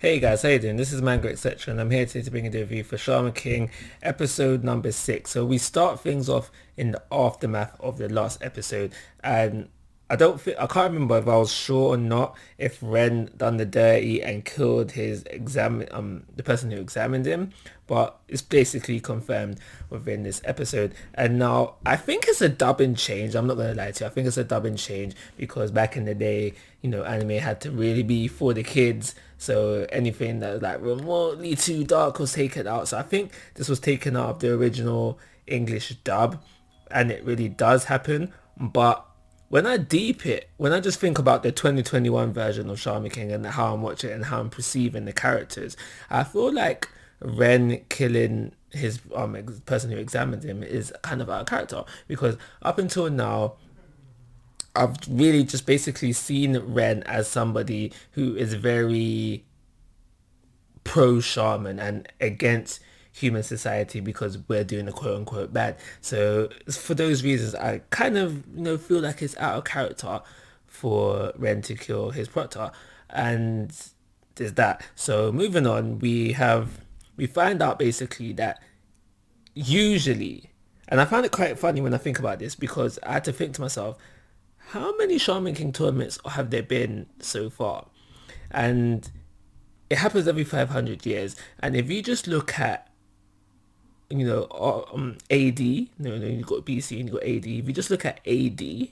Hey guys, how you doing? This is Manga, etc. And I'm here today to bring you the review for Shaman King, episode number 6. So we start things off in the aftermath of the last episode, and I can't remember if I was sure or not if Ren done the dirty and killed the person who examined him, but it's basically confirmed within this episode. And now I think it's a dubbing change. I'm not gonna lie to you. I think it's a dubbing change because back in the day, anime had to really be for the kids. So anything that was like remotely too dark was taken out. So I think this was taken out of the original English dub, and it really does happen. But when I just think about the 2021 version of Shaman King and how I'm watching it and how I'm perceiving the characters, I feel like Ren killing his person who examined him is kind of out of character because up until now I've really just basically seen Ren as somebody who is very pro shaman and against human society because we're doing the quote unquote bad. So for those reasons, I kind of feel like it's out of character for Ren to kill his proctor, and there's that. So moving on, we find out basically that usually, and I find it quite funny when I think about this because I had to think to myself, how many Shaman King tournaments have there been so far? And it happens every 500 years. And if you just look at, AD, no, you've got BC and you've got AD. If you just look at AD,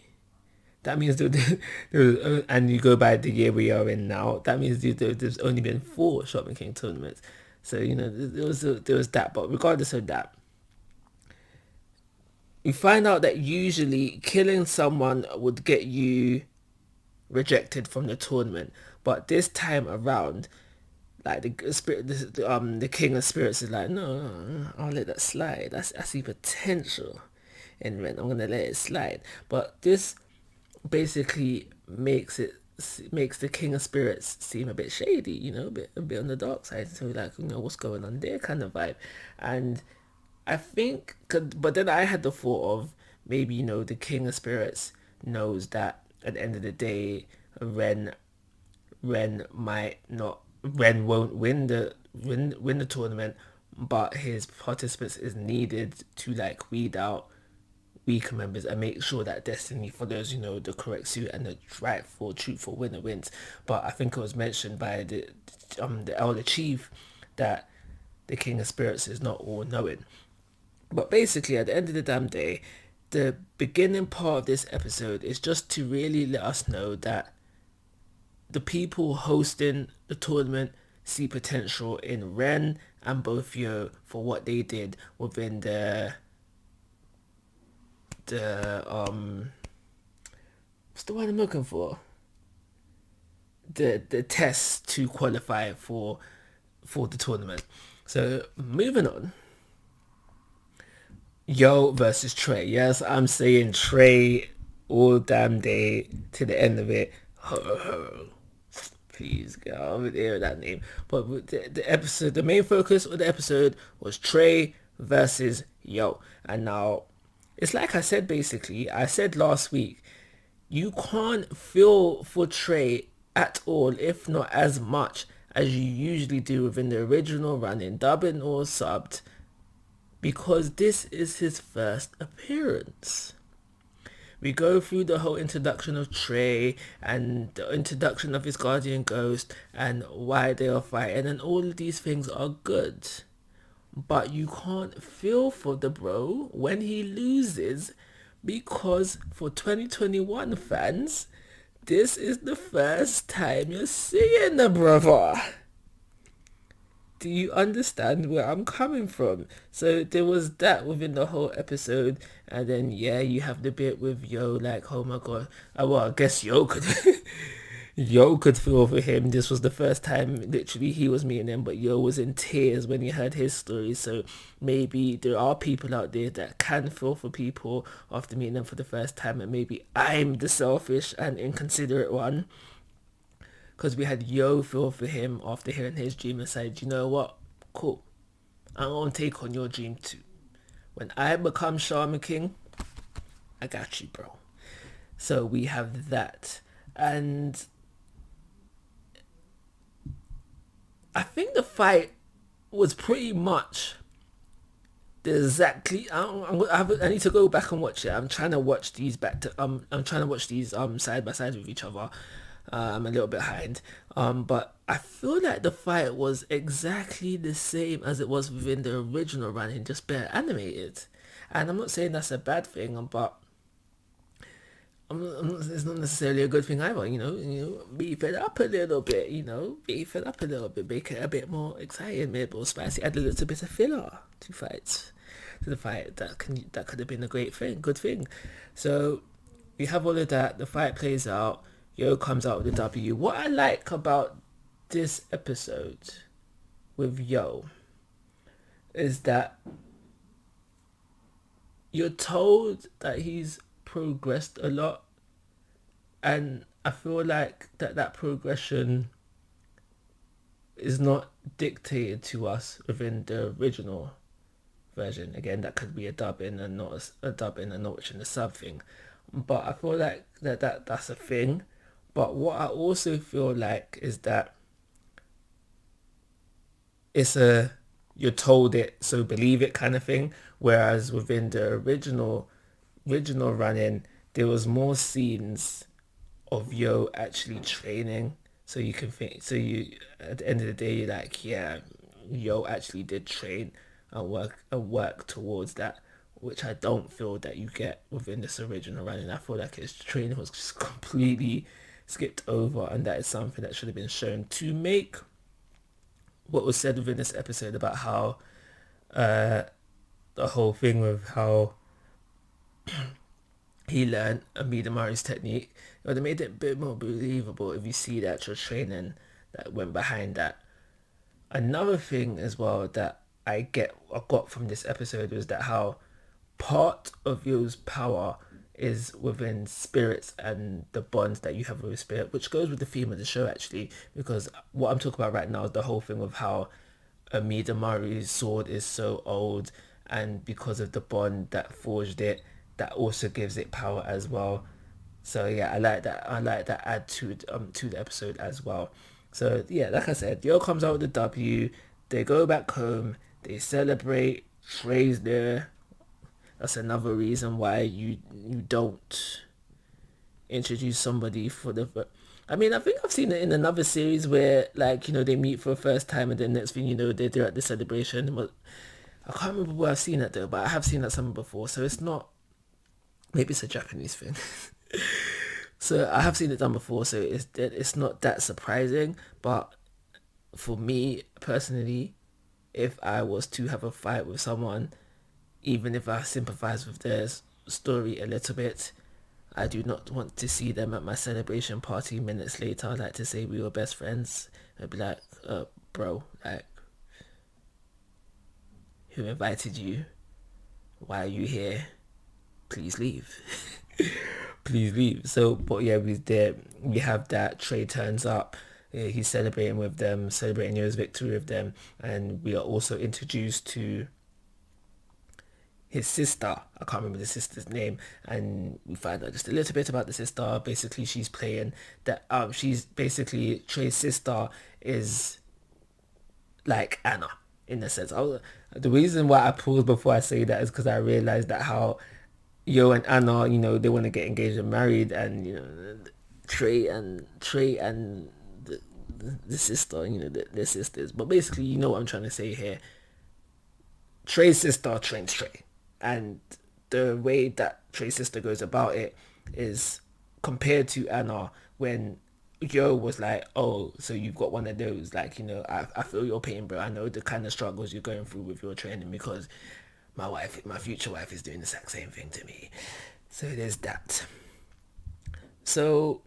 that means and you go by the year we are in now, that means there's only been 4 Shaman King tournaments. So, there was that. But regardless of that, you find out that usually killing someone would get you rejected from the tournament, but this time around, like the king of spirits is like, no, no, no, I'll let that slide. I see potential in Ren. I'm gonna let it slide. But this basically makes the king of spirits seem a bit shady, a bit on the dark side. So like, what's going on there, kind of vibe, and I think, but then I had the thought of maybe the King of Spirits knows that at the end of the day, Ren Ren won't win the tournament, but his participants is needed to like weed out weaker members and make sure that Destiny follows the correct suit and the rightful truthful winner wins. But I think it was mentioned by the Elder Chief that the King of Spirits is not all knowing. But basically, at the end of the damn day, the beginning part of this episode is just to really let us know that the people hosting the tournament see potential in Ren and Bofio for what they did within the what's the word I'm looking for? The test to qualify for the tournament. So moving on. Yo versus Trey. Yes, I'm saying Trey all damn day to the end of it. Please get over there with that name. But the main focus of the episode was Trey versus Yo. And now, it's like I said basically, I said last week, you can't feel for Trey at all, if not as much as you usually do within the original run in dubbing or subbed, because this is his first appearance. We go through the whole introduction of Trey and the introduction of his guardian ghost and why they are fighting, and all of these things are good. But you can't feel for the bro when he loses, because for 2021 fans, this is the first time you're seeing the brother. Do you understand where I'm coming from? So there was that within the whole episode, and then you have the bit with Yo, like, oh my god. Well, I guess Yo could Yo could feel for him. This was the first time literally he was meeting him, but Yo was in tears when he heard his story. So maybe there are people out there that can feel for people after meeting them for the first time, and maybe I'm the selfish and inconsiderate one, because we had Yo feel for him after hearing his dream and said, you know what, cool, I'm gonna take on your dream too. When I become Shaman King, I got you, bro. So we have that. And I think the fight was pretty much exactly. I need to go back and watch it. I'm trying to watch these back to. I'm trying to watch these side by side with each other. I'm a little bit behind. But I feel like the fight was exactly the same as it was within the original running, just better animated. And I'm not saying that's a bad thing, but it's not necessarily a good thing either. Beef it up a little bit. Beef it up a little bit, make it a bit more exciting, a bit more spicy. Add a little bit of filler to the fight. That could have been a great thing, good thing. So we have all of that. The fight plays out. Yo comes out with the W. What I like about this episode with Yo is that you're told that he's progressed a lot, and I feel like that progression is not dictated to us within the original version. Again, that could be a dub in and not a dub in and not watching the sub thing, but I feel like that's a thing. But what I also feel like is that it's a you're told it so believe it kind of thing, whereas within the original running there was more scenes of Yo actually training, so you can think, so you at the end of the day you're like, yeah, Yo actually did train and work towards that, which I don't feel that you get within this original running. I feel like his training was just completely skipped over, and that is something that should have been shown to make what was said within this episode about how uh the whole thing with how he learned Amidamari's technique. It would have made it a bit more believable if you see the actual training that went behind that. Another thing as well that I got from this episode was that how part of Yo's power is within spirits and the bonds that you have with spirit, which goes with the theme of the show actually, because what I'm talking about right now is the whole thing of how Amida Mari's sword is so old, and because of the bond that forged it, that also gives it power as well. So yeah, I like that. I like that add to the episode as well. So yeah, like I said, Yo comes out with the W. They go back home. They celebrate. Trey's there. That's another reason why you don't introduce somebody for the. I mean, I think I've seen it in another series where, like, they meet for the first time, and then next thing you know, they're at the celebration. But I can't remember where I've seen it though, but I have seen that somewhere before. So it's not. Maybe it's a Japanese thing. So I have seen it done before, so it's not that surprising. But for me personally, if I was to have a fight with someone, even if I sympathize with their story a little bit, I do not want to see them at my celebration party minutes later. I'd like to say we were best friends. I'd be like, bro, like, who invited you? Why are you here? Please leave. Please leave. So, but yeah, we have that. Trey turns up. He's celebrating with them, celebrating his victory with them, and we are also introduced to his sister. I can't remember the sister's name, and we find out just a little bit about the sister. Basically, she's playing that. She's basically Trey's sister is like Anna in a sense. The reason why I paused before I say that is because I realized that how Yo and Anna, they want to get engaged and married, and Trey and the sister, their sisters. But basically, you know what I'm trying to say here. Trey's sister trains Trey, and the way that Trey's sister goes about it is compared to Anna when Yo was like, oh, so you've got one of those, like, I feel your pain, bro. I know the kind of struggles you're going through with your training because my future wife is doing the exact same thing to me. So there's that. So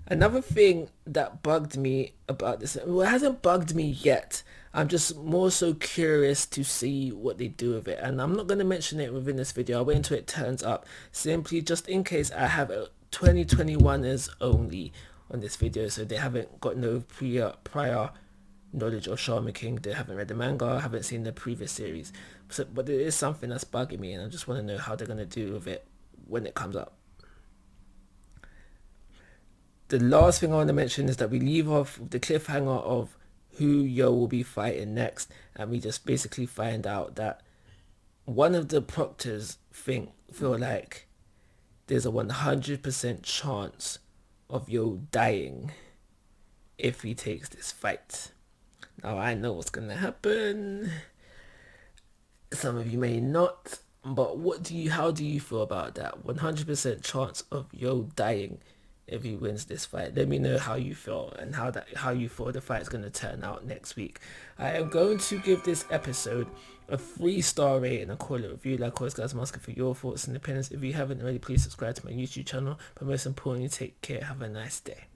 another thing that bugged me about this, well, it hasn't bugged me yet. I'm just more so curious to see what they do with it. And I'm not going to mention it within this video. I'll wait until it turns up. Simply just in case I have a 2021ers only on this video. So they haven't got no prior knowledge of Shaman King. They haven't read the manga, haven't seen the previous series. So, but it is something that's bugging me, and I just want to know how they're going to do with it when it comes up. The last thing I want to mention is that we leave off with the cliffhanger of who Yo will be fighting next, and we just basically find out that one of the proctors feel like there's a 100% chance of Yo dying if he takes this fight. Now I know what's gonna happen. Some of you may not, but how do you feel about that? 100% chance of Yo dying if he wins this fight. Let me know how you feel and how you feel the fight's gonna turn out next week. I am going to give this episode a 3-star rating and call it a review. Like always, guys, I'm asking for your thoughts and opinions. If you haven't already, please subscribe to my YouTube channel. But most importantly, take care. Have a nice day.